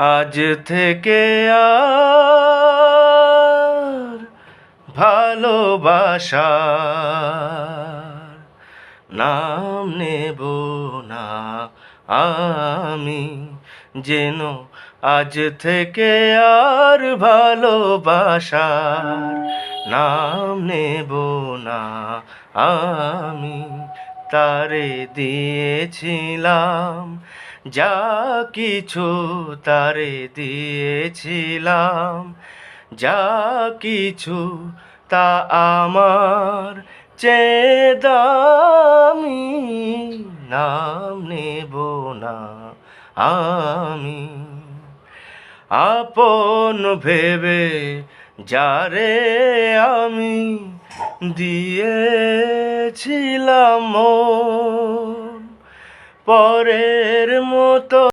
আজ থেকে আর ভালোবাসার নাম নেব না আমি, যেন আজ থেকে আর ভালোবাসার নাম নেব না আমি। তারে দিয়েছিলাম যা কিছু, তারে দিয়েছিলাম যা কিছু, তা আমার চেয়ে দামি, নাম নেব না আমি। আপন ভেবে যারে আমি দিয়েছিলাম মন, পরের মতো